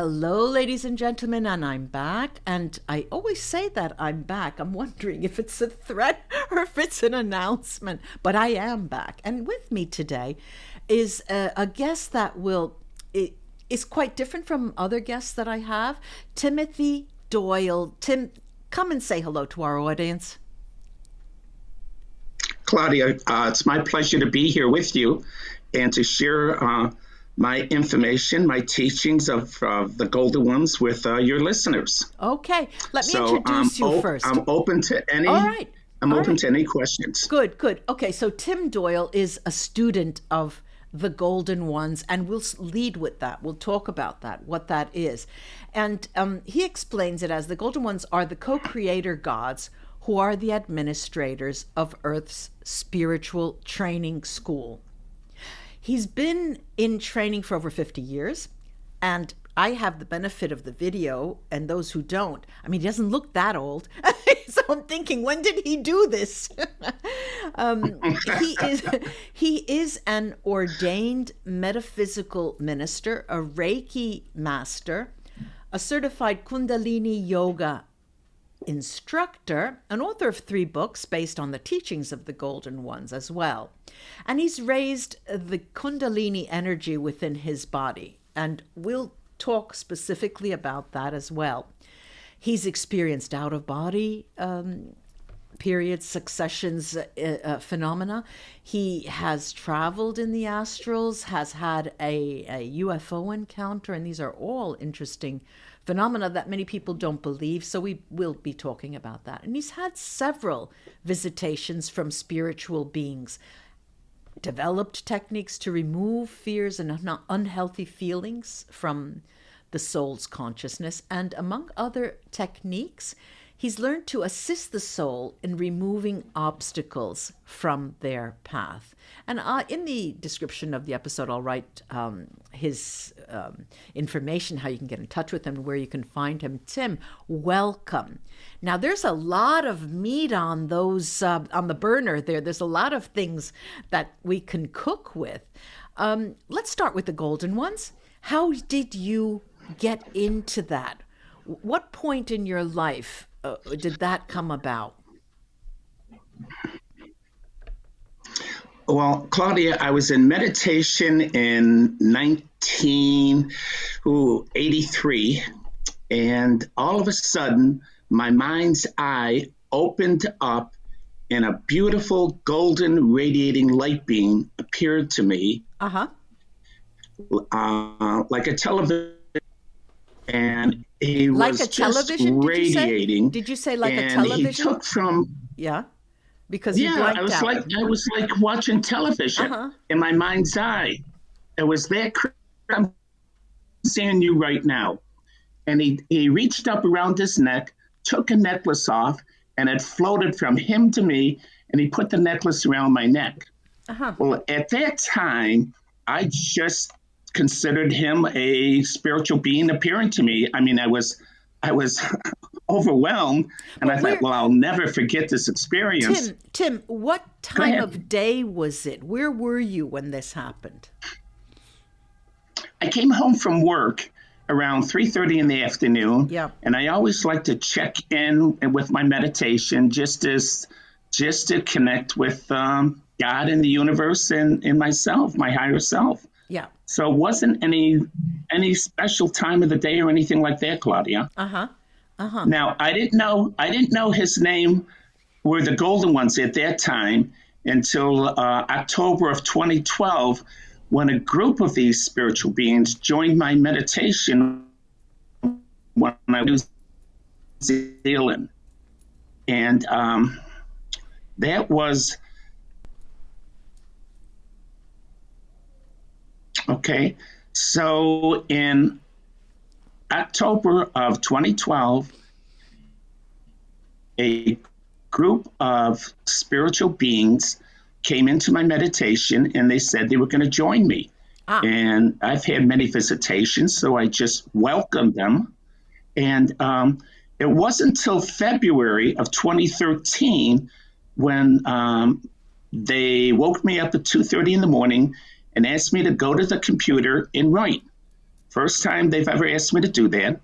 Hello, ladies and gentlemen, and I'm back. And I always say that I'm back. I'm wondering if it's a threat or if it's an announcement, but I am back. And with me today is a guest that is quite different from other guests that I have, Timothy Doyle. Tim, come and say hello to our audience. Claudia, it's my pleasure to be here with you and to share my information, my teachings of the Golden Ones with your listeners. Okay, let me introduce you first. I'm open to any. All right. I'm open to any questions. Good. Okay, so Tim Doyle is a student of the Golden Ones, and we'll lead with that. We'll talk about that, what that is. And he explains it as the Golden Ones are the co-creator gods who are the administrators of Earth's spiritual training school. He's been in training for over 50 years, and I have the benefit of the video, and those who don't, I mean, he doesn't look that old. So I'm thinking, when did he do this? He is an ordained metaphysical minister, a Reiki Master, a certified Kundalini Yoga Instructor, an author of 3 books based on the teachings of the Golden Ones as well. And he's raised the Kundalini energy within his body. And we'll talk specifically about that as well. He's experienced out-of-body periods, successions, phenomena. He has traveled in the astrals, has had a UFO encounter, and these are all interesting phenomena that many people don't believe, so we will be talking about that. And he's had several visitations from spiritual beings, developed techniques to remove fears and unhealthy feelings from the soul's consciousness, and among other techniques, he's learned to assist the soul in removing obstacles from their path. And in the description of the episode, I'll write his information, how you can get in touch with him, and where you can find him. Tim, welcome. Now, there's a lot of meat on those on the burner there. There's a lot of things that we can cook with. Let's start with the Golden Ones. How did you get into that? What point in your life did that come about? Well, Claudia, I was in meditation in 1983, and all of a sudden, my mind's eye opened up, and a beautiful golden radiating light beam appeared to me, like a television, and he like was a just television, radiating. Did you say like a and television? He took from because you blanked out. I was like watching television in my mind's eye. It was that I'm seeing you right now. And he reached up around his neck, took a necklace off, and it floated from him to me, and he put the necklace around my neck. Well, at that time, I just considered him a spiritual being appearing to me. I mean, I was overwhelmed, and I thought, well, I'll never forget this experience. Tim, what time of day was it? Where were you when this happened? I came home from work around 3:30 in the afternoon, and I always like to check in with my meditation just to connect with God and the universe and myself, my higher self. Yeah. So it wasn't any special time of the day or anything like that, Claudia. Now, I didn't know his name were the Golden Ones at that time until October of 2012, when a group of these spiritual beings joined my meditation when I was in New Zealand. And that was okay. So in October of 2012, a group of spiritual beings came into my meditation, and they said they were going to join me. And I've had many visitations, so I just welcomed them. And it wasn't until February of 2013 when they woke me up at 2:30 in the morning and asked me to go to the computer and write. First time they've ever asked me to do that.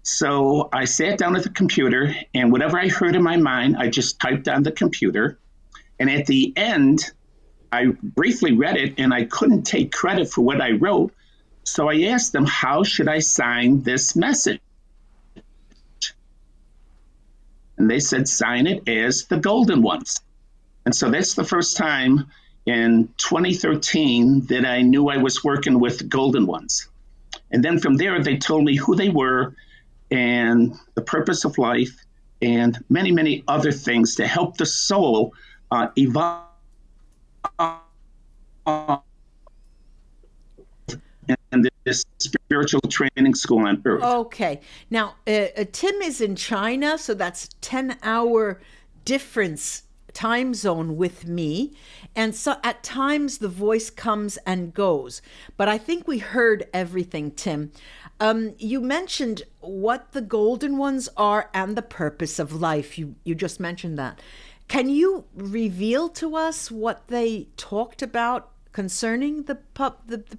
So I sat down at the computer, and whatever I heard in my mind, I just typed on the computer. And at the end, I briefly read it, and I couldn't take credit for what I wrote. So I asked them, how should I sign this message? And they said, sign it as the Golden Ones. And so that's the first time in 2013 that I knew I was working with the Golden Ones. And then from there, they told me who they were and the purpose of life and many, many other things to help the soul evolve in this spiritual training school on Earth. Okay. Now, Tim is in China, so that's 10-hour difference time zone with me. And so at times the voice comes and goes. But I think we heard everything, Tim. You mentioned what the Golden Ones are and the purpose of life. You just mentioned that. Can you reveal to us what they talked about concerning the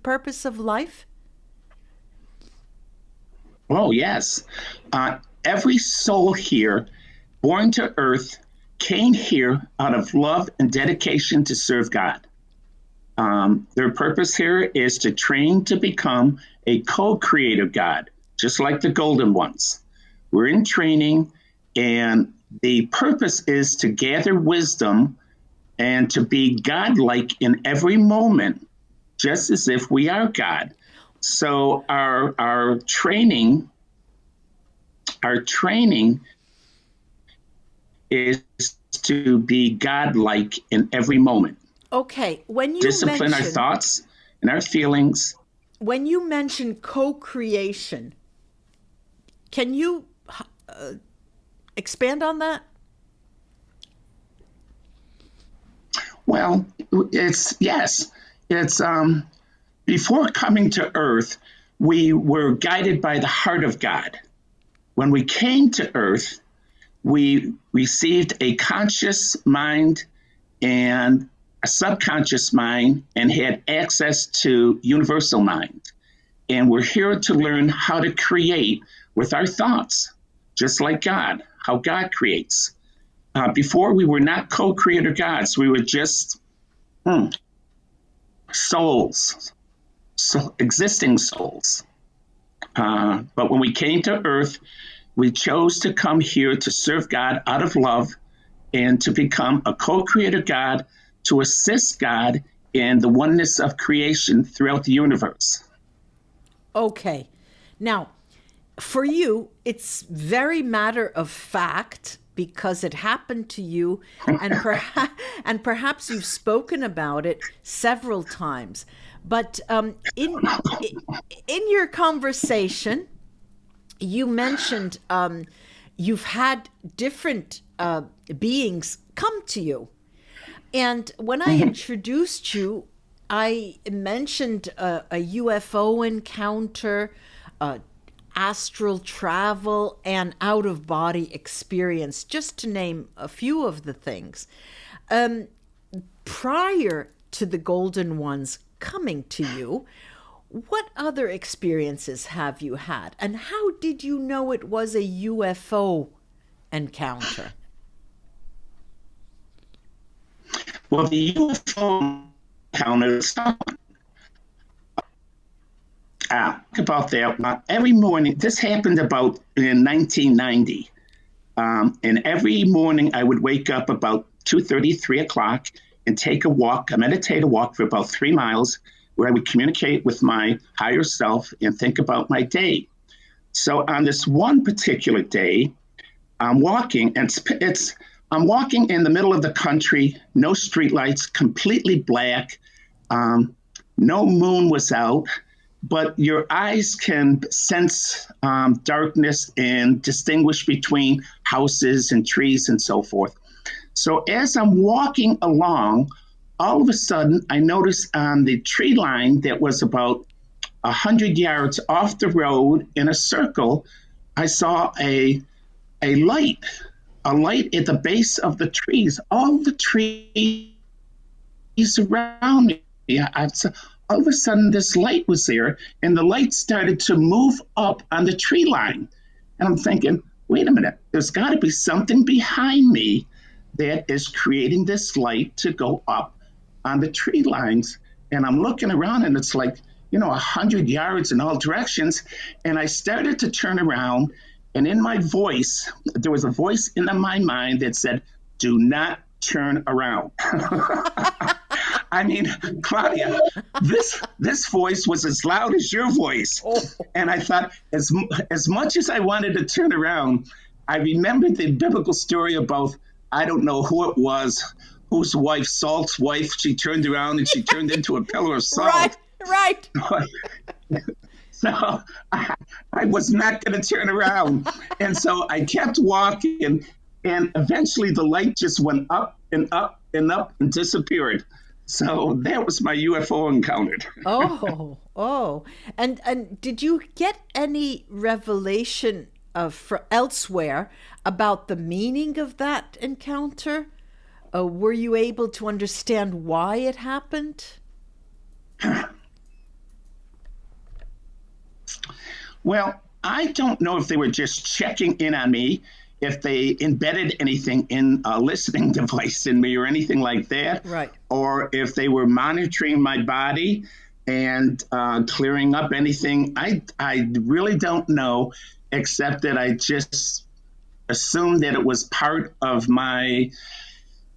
purpose of life? Oh, yes. Every soul here, born to Earth, came here out of love and dedication to serve God. Their purpose here is to train to become a co-creator God, just like the Golden Ones. We're in training, and the purpose is to gather wisdom and to be godlike in every moment, just as if we are God. So our training is to be godlike in every moment. Okay, when you discipline our thoughts and our feelings. When you mention co-creation, can you expand on that? Well, it's before coming to Earth, we were guided by the heart of God. When we came to Earth, we received a conscious mind and a subconscious mind and had access to universal mind. And we're here to learn how to create with our thoughts, just like God, how God creates. Before, we were not co-creator gods. We were just souls, existing souls. But when we came to Earth, we chose to come here to serve God out of love and to become a co-creator God, to assist God in the oneness of creation throughout the universe. Okay. Now, for you, it's very matter of fact because it happened to you, and perhaps you've spoken about it several times. But in your conversation, you mentioned you've had different beings come to you. And when I introduced you, I mentioned a UFO encounter, astral travel, and out-of-body experience, just to name a few of the things. Prior to the Golden Ones coming to you, what other experiences have you had? And how did you know it was a UFO encounter? Well, the UFO encounter, about that. Every morning, this happened about in 1990. And every morning I would wake up about 2:30, 3 o'clock and take a walk, a meditative walk for about 3 miles, where I would communicate with my higher self and think about my day. So on this one particular day, I'm walking, and I'm walking in the middle of the country, no streetlights, completely black. No moon was out, but your eyes can sense darkness and distinguish between houses and trees and so forth. So as I'm walking along, all of a sudden, I noticed on the tree line that was about 100 yards off the road in a circle, I saw a light at the base of the trees. All the trees around me, I said, all of a sudden this light was there, and the light started to move up on the tree line. And I'm thinking, wait a minute, there's got to be something behind me that is creating this light to go up on the tree lines. And I'm looking around, and it's like, 100 yards in all directions. And I started to turn around, and in my voice, there was a voice in my mind that said, do not turn around. I mean, Claudia, this voice was as loud as your voice. Oh. And I thought, as much as I wanted to turn around, I remembered the biblical story about, I don't know who it was, whose wife, Salt's wife, she turned around and she turned into a pillar of salt. Right. So I was not going to turn around. And so I kept walking, and eventually the light just went up and up and up and disappeared. So that was my UFO encounter. Oh. And did you get any revelation elsewhere about the meaning of that encounter? Were you able to understand why it happened? Well, I don't know if they were just checking in on me, if they embedded anything in a listening device in me or anything like that, right? Or if they were monitoring my body and clearing up anything. I really don't know, except that I just assumed that it was part of my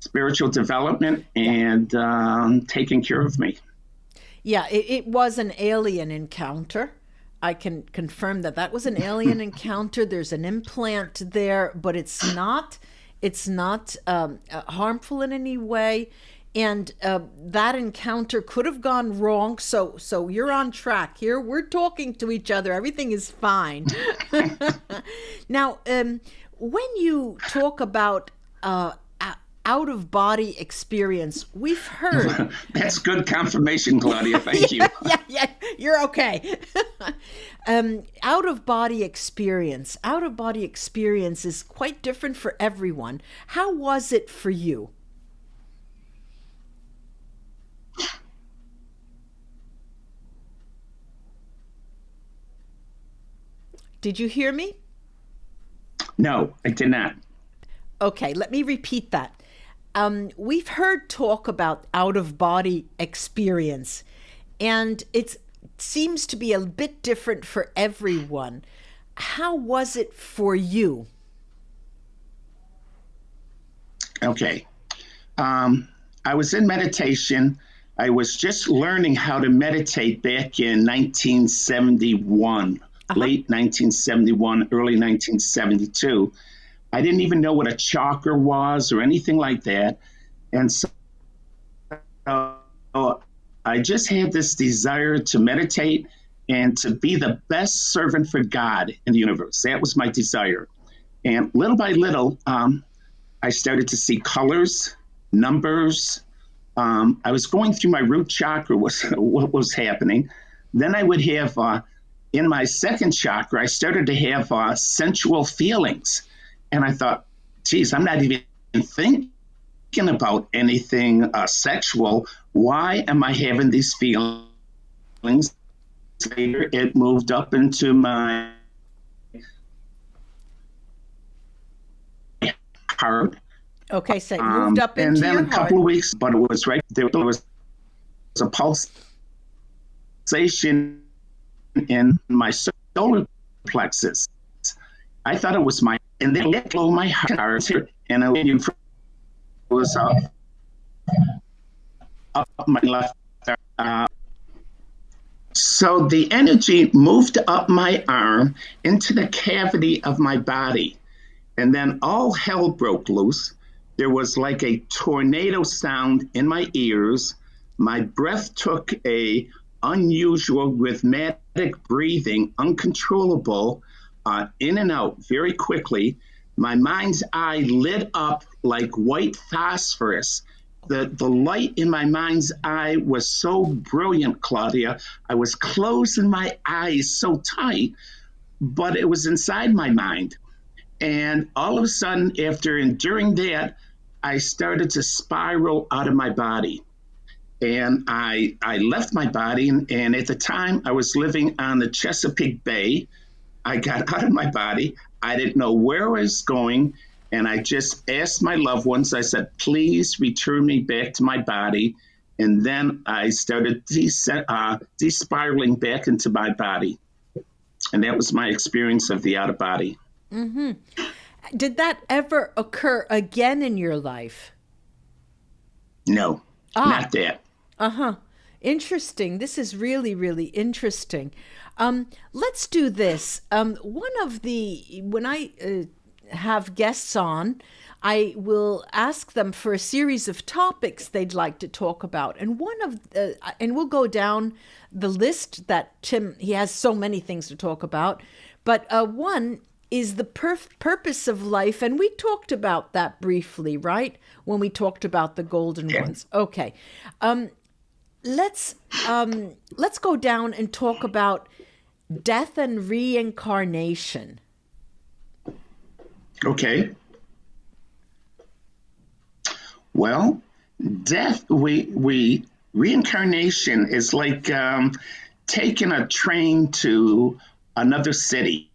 spiritual development and taking care of me. Yeah, it was an alien encounter. I can confirm that was an alien encounter. There's an implant there, but it's not harmful in any way. And that encounter could have gone wrong. So you're on track here. We're talking to each other. Everything is fine. Now, when you talk about out-of-body experience, we've heard... That's good confirmation, Claudia. Thank you. Yeah, you're okay. Out-of-body experience is quite different for everyone. How was it for you? Did you hear me? No, I did not. Okay, let me repeat that. We've heard talk about out-of-body experience, and it seems to be a bit different for everyone. How was it for you? Okay. I was in meditation. I was just learning how to meditate back in 1971, late 1971, early 1972. I didn't even know what a chakra was or anything like that. And so I just had this desire to meditate and to be the best servant for God in the universe. That was my desire. And little by little, I started to see colors, numbers. I was going through my root chakra, what was happening. Then I would have, in my second chakra, I started to have sensual feelings. And I thought, geez, I'm not even thinking about anything sexual. Why am I having these feelings? Later, it moved up into my heart. Okay, so it moved up into your heart. And then a couple of weeks, but it was right there. There was a pulsation in my solar plexus. I thought it was and then let go my heart, and it was up my left. So the energy moved up my arm into the cavity of my body, and then all hell broke loose. There was like a tornado sound in my ears. My breath took a unusual rhythmic breathing, uncontrollable, in and out very quickly. My mind's eye lit up like white phosphorus. The light in my mind's eye was so brilliant, Claudia. I was closing my eyes so tight, but it was inside my mind. And all of a sudden, after enduring that, I started to spiral out of my body. And I left my body, and at the time I was living on the Chesapeake Bay. I got out of my body. I didn't know where I was going, and I just asked my loved ones, I said, please return me back to my body. And then I started de-spiraling back into my body. And that was my experience of the out-of-body. Mm-hmm. Did that ever occur again in your life? No, not that. Uh-huh. Interesting. This is really, really interesting. Let's do this. When I have guests on, I will ask them for a series of topics they'd like to talk about. And and we'll go down the list that Tim, he has so many things to talk about. But one is the purpose of life. And we talked about that briefly, right? When we talked about the golden ones. Okay. Let's go down and talk about death and reincarnation. Okay. Well, death, reincarnation is like taking a train to another city.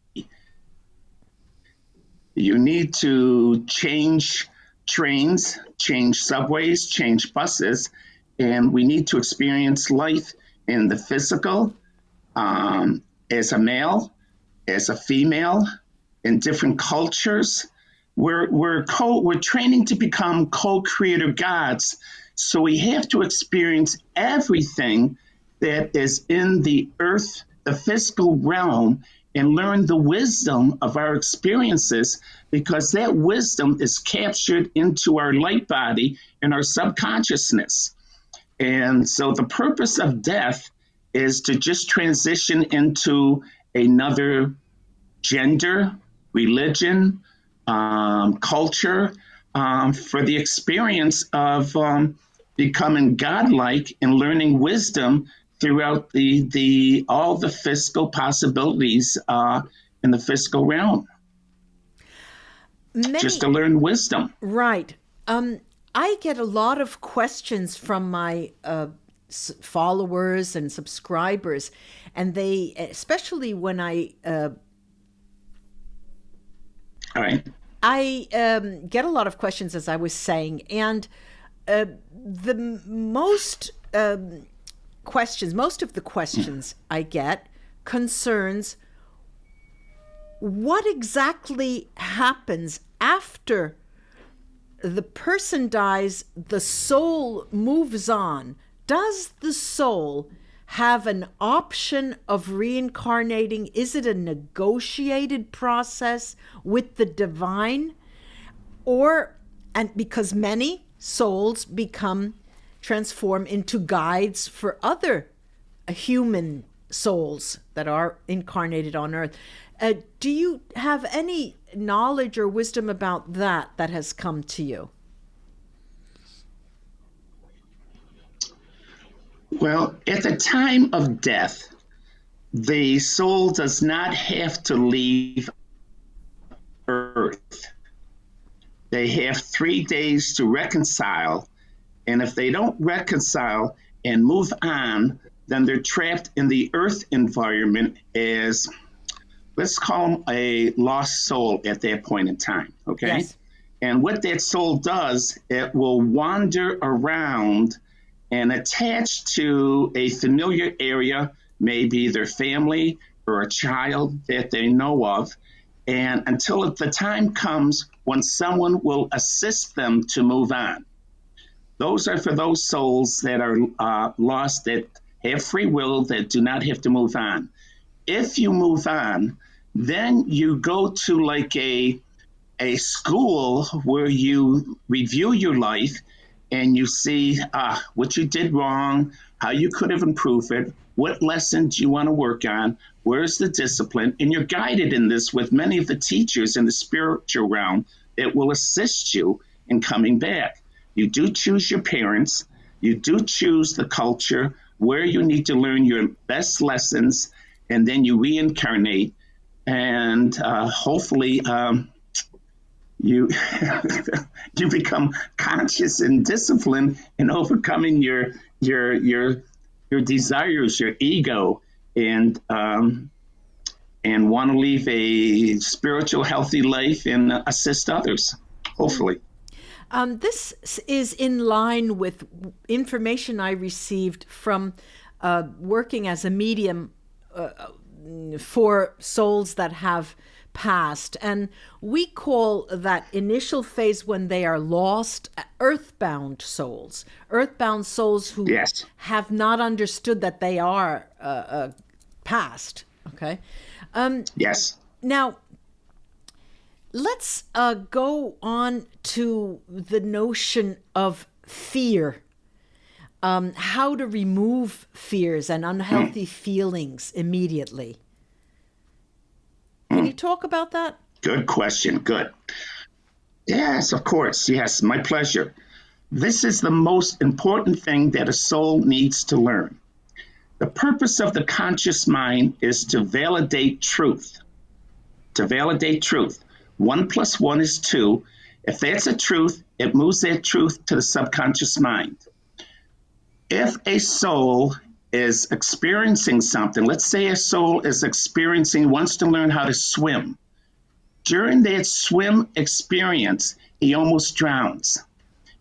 You need to change trains, change subways, change buses, and we need to experience life in the physical, as a male, as a female, in different cultures. We're training to become co-creator gods, so we have to experience everything that is in the earth, the physical realm, and learn the wisdom of our experiences, because that wisdom is captured into our light body and our subconsciousness. And so the purpose of death is to just transition into another gender, religion, culture, for the experience of becoming godlike and learning wisdom throughout all the physical possibilities in the physical realm. Just to learn wisdom. Right. I get a lot of questions from my followers and subscribers, and they, especially when all right. I get a lot of questions, as I was saying, and the most of the questions I get concerns what exactly happens after the person dies, the soul moves on. Does the soul have an option of reincarnating? Is it a negotiated process with the divine? And because many souls transform into guides for other human souls that are incarnated on earth. Do you have any knowledge or wisdom about that has come to you? Well, at the time of death, the soul does not have to leave Earth. They have 3 days to reconcile. And if they don't reconcile and move on, then they're trapped in the Earth environment as, let's call them a lost soul at that point in time, okay? Yes. And what that soul does, it will wander around and attach to a familiar area, maybe their family or a child that they know of, and until the time comes when someone will assist them to move on. Those are for those souls that are lost, that have free will, that do not have to move on. If you move on, then you go to like a school where you review your life and you see what you did wrong, how you could have improved it, what lessons you want to work on, where's the discipline, and you're guided in this with many of the teachers in the spiritual realm that will assist you in coming back. You do choose your parents, you do choose the culture where you need to learn your best lessons, and then you reincarnate, and hopefully you you become conscious and disciplined in overcoming your your desires, your ego, and want to live a spiritual, healthy life and assist others, hopefully. This is in line with information I received from working as a medium for souls that have passed. And we call that initial phase when they are lost, earthbound souls. Earthbound souls who Yes. have not understood that they are past. Okay. Yes. Now, let's go on to the notion of fear. How to remove fears and unhealthy feelings immediately. Can you talk about that? Good question. Good. Yes, of course. Yes, my pleasure. This is the most important thing that a soul needs to learn. The purpose of the conscious mind is to validate truth. To validate truth. 1 + 1 is 2. If that's a truth, it moves that truth to the subconscious mind. If a soul is experiencing something, let's say a soul is wants to learn how to swim. During that swim experience, he almost drowns,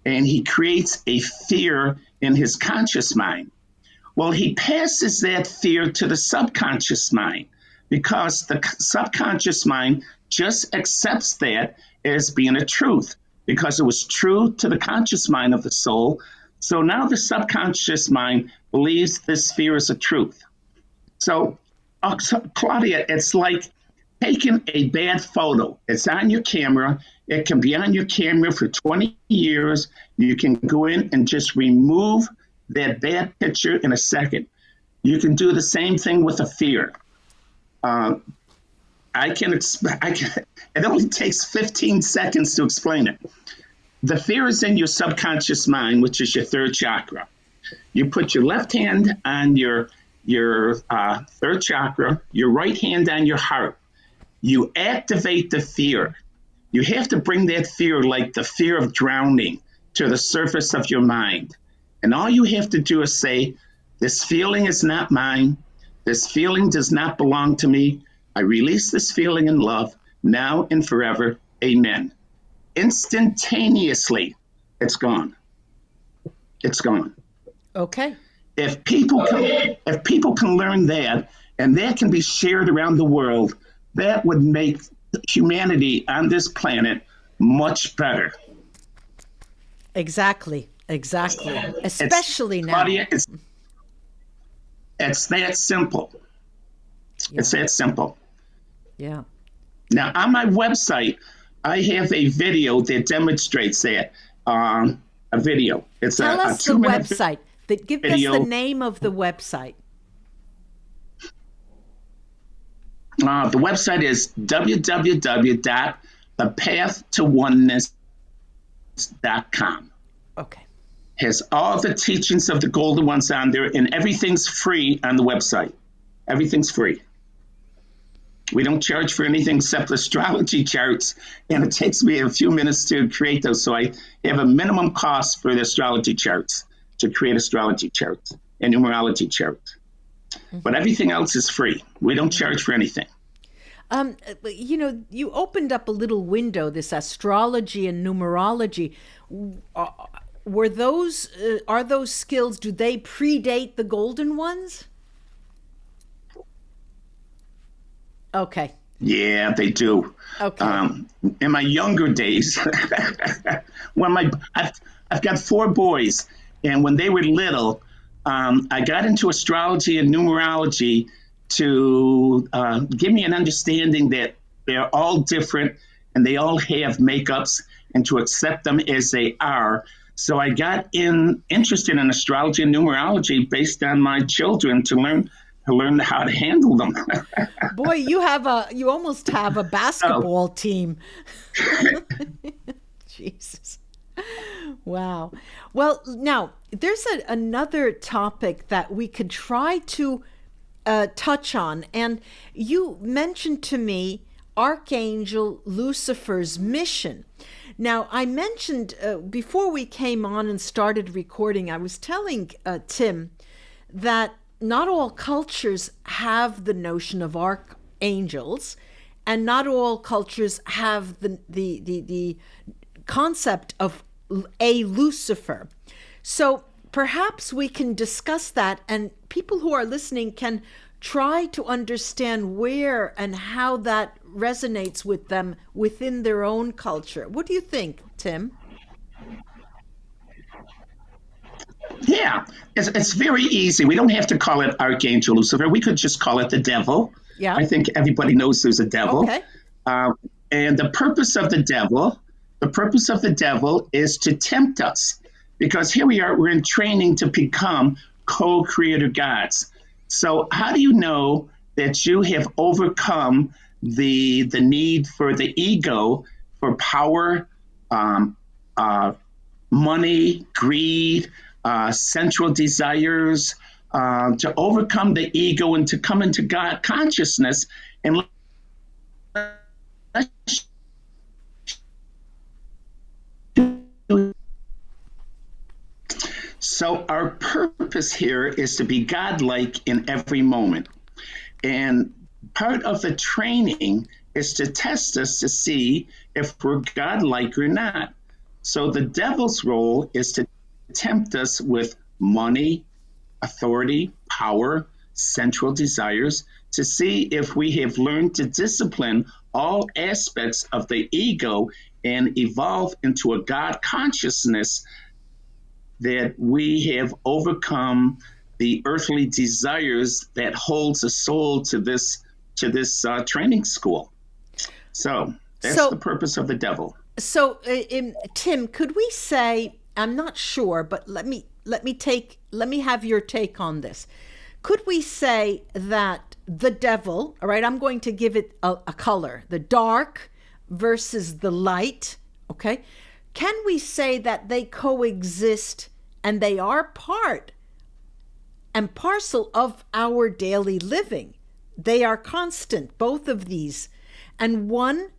and he creates a fear in his conscious mind. Well, he passes that fear to the subconscious mind because the subconscious mind just accepts that as being a truth because it was true to the conscious mind of the soul. So now the subconscious mind believes this fear is a truth. So, Claudia, it's like taking a bad photo. It's on your camera. It can be on your camera for 20 years. You can go in and just remove that bad picture in a second. You can do the same thing with a fear. It only takes 15 seconds to explain it. The fear is in your subconscious mind, which is your third chakra. You put your left hand on your third chakra, your right hand on your heart. You activate the fear. You have to bring that fear, like the fear of drowning, to the surface of your mind. And all you have to do is say, this feeling is not mine. This feeling does not belong to me. I release this feeling in love, now and forever. Amen. Instantaneously, it's gone. It's gone. Okay. If people can learn that, and that can be shared around the world, that would make humanity on this planet much better. Exactly. Especially now. Claudia, it's that simple. Yeah. It's that simple. Yeah. Now, on my website, I have a video that demonstrates that. A video. It's Tell us the website. Give us video. the name of the website. The website is www.thepathtowoneness.com. Okay. Has all the teachings of the Golden Ones on there, and everything's free on the website. Everything's free. We don't charge for anything except astrology charts, and it takes me a few minutes to create those. So I have a minimum cost for the astrology charts, to create astrology charts and numerology charts. Mm-hmm. But everything else is free. We don't charge for anything. You opened up a little window, this astrology and numerology. Are those skills, do they predate the Golden Ones? Okay. Yeah, they do. Okay. In my younger days, I've got 4 boys, and when they were little, I got into astrology and numerology to give me an understanding that they're all different and they all have makeups, and to accept them as they are. So I got interested in astrology and numerology based on my children to learn how to handle them. Boy, you almost have a basketball team. Jesus. Wow. Well, now there's another topic that we could try to touch on, and you mentioned to me Archangel Lucifer's mission. Now, I mentioned before we came on and started recording, I was telling Tim that not all cultures have the notion of archangels, and not all cultures have the concept of a Lucifer. So perhaps we can discuss that, and people who are listening can try to understand where and how that resonates with them within their own culture. What do you think, Tim? Yeah, it's very easy. We don't have to call it Archangel Lucifer. We could just call it the devil. Yeah. I think everybody knows there's a devil. Okay. And the purpose of the devil is to tempt us, because here we are, we're in training to become co-creator gods. So how do you know that you have overcome the need for the ego, for power, money, greed, sensual desires, to overcome the ego and to come into God consciousness and so our purpose here is to be godlike in every moment. And part of the training is to test us to see if we're godlike or not. So the devil's role is to tempt us with money, authority, power, sensual desires, to see if we have learned to discipline all aspects of the ego and evolve into a God consciousness, that we have overcome the earthly desires that holds a soul to this training school. So that's the purpose of the devil. So, Tim, could we say, I'm not sure, but let me have your take on this. Could we say that the devil, all right, I'm going to give it a color, the dark versus the light, okay? Can we say that they coexist and they are part and parcel of our daily living? They are constant, both of these, and one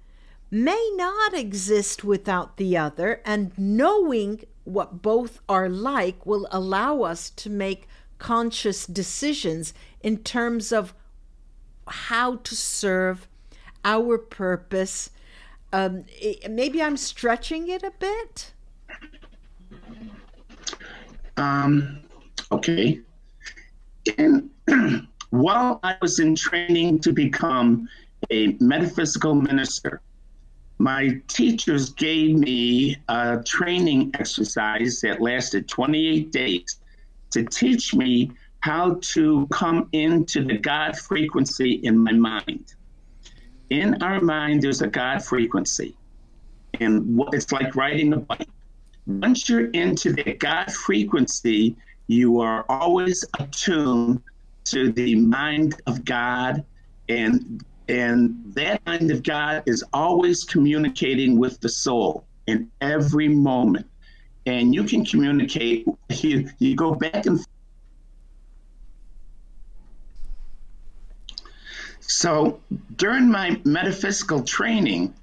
may not exist without the other, and knowing what both are like will allow us to make conscious decisions in terms of how to serve our purpose. Maybe I'm stretching it a bit. Okay. And while I was in training to become a metaphysical minister, my teachers gave me a training exercise that lasted 28 days to teach me how to come into the God frequency in my mind. In our mind, there's a God frequency, and it's like riding a bike. Once you're into the God frequency, you are always attuned to the mind of God, and that mind of God is always communicating with the soul in every moment. And you can communicate, you go back and forth. So during my metaphysical training,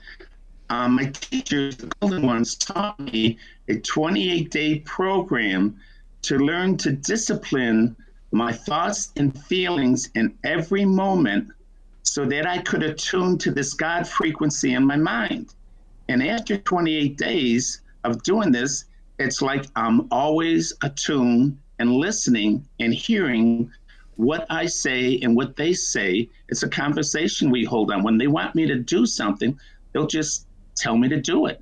my teachers, the golden ones, taught me a 28-day program to learn to discipline my thoughts and feelings in every moment so that I could attune to this God frequency in my mind. And after 28 days of doing this, it's like I'm always attuned and listening and hearing what I say and what they say. It's a conversation we hold on. When they want me to do something, they'll just tell me to do it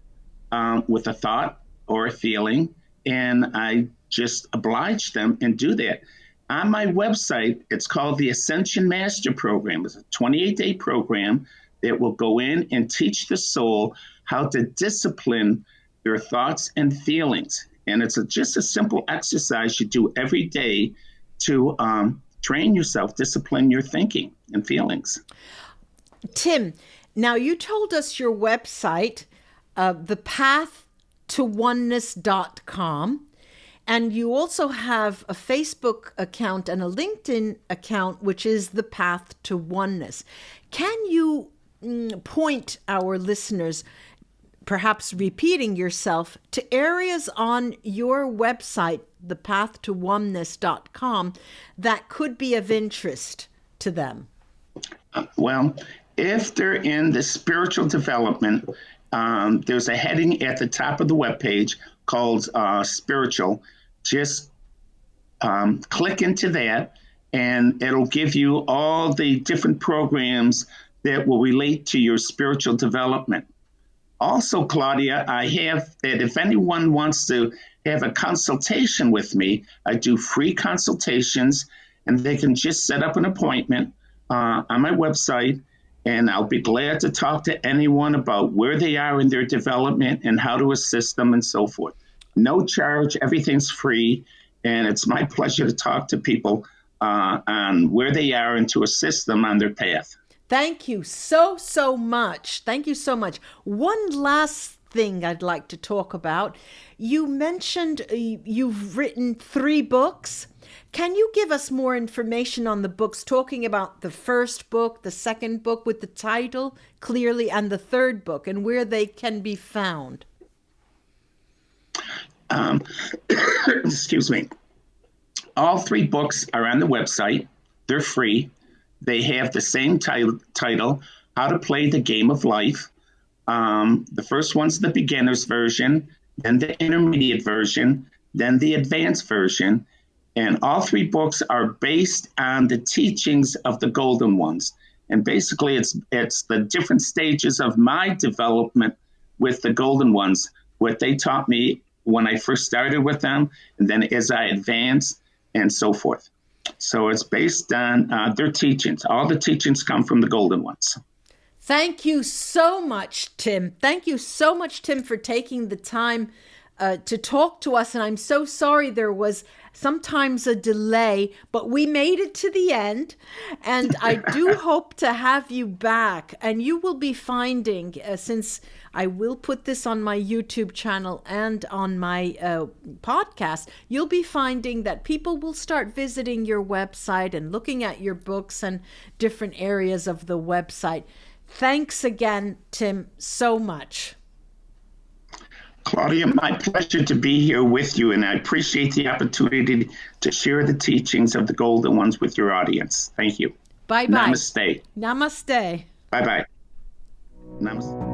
with a thought or a feeling, and I just oblige them and do that. On my website, it's called the Ascension Master Program. It's a 28-day program that will go in and teach the soul how to discipline their thoughts and feelings. And it's just a simple exercise you do every day to train yourself, discipline your thinking and feelings. Tim, now you told us your website, thepathtowoneness.com. And you also have a Facebook account and a LinkedIn account, which is The Path to Oneness. Can you point our listeners perhaps repeating yourself, to areas on your website, thepathtowoneness.com, that could be of interest to them? Well, if they're in the spiritual development, there's a heading at the top of the webpage called Spiritual. Just click into that, and it'll give you all the different programs that will relate to your spiritual development. Also, Claudia, I have that if anyone wants to have a consultation with me, I do free consultations, and they can just set up an appointment on my website, and I'll be glad to talk to anyone about where they are in their development and how to assist them and so forth. No charge, everything's free, and it's my pleasure to talk to people on where they are and to assist them on their path. Thank you so much. Thank you so much. One last thing I'd like to talk about. You mentioned you've written 3 books. Can you give us more information on the books, talking about the first book, the second book with the title clearly, and the third book, and where they can be found? Excuse me. All 3 books are on the website. They're free. They have the same title, How to Play the Game of Life. The first one's the beginner's version, then the intermediate version, then the advanced version. And all 3 books are based on the teachings of the Golden Ones. And basically, it's the different stages of my development with the Golden Ones, what they taught me when I first started with them, and then as I advanced, and so forth. So it's based on their teachings. All the teachings come from the Golden Ones. Thank you so much, Tim. Thank you so much, Tim, for taking the time to talk to us. And I'm so sorry there was sometimes a delay, but we made it to the end. And I do hope to have you back. And you will be finding, since I will put this on my YouTube channel and on my podcast, you'll be finding that people will start visiting your website and looking at your books and different areas of the website. Thanks again, Tim, so much. Claudia, my pleasure to be here with you, and I appreciate the opportunity to share the teachings of the Golden Ones with your audience. Thank you. Bye-bye. Namaste. Namaste. Bye-bye. Namaste.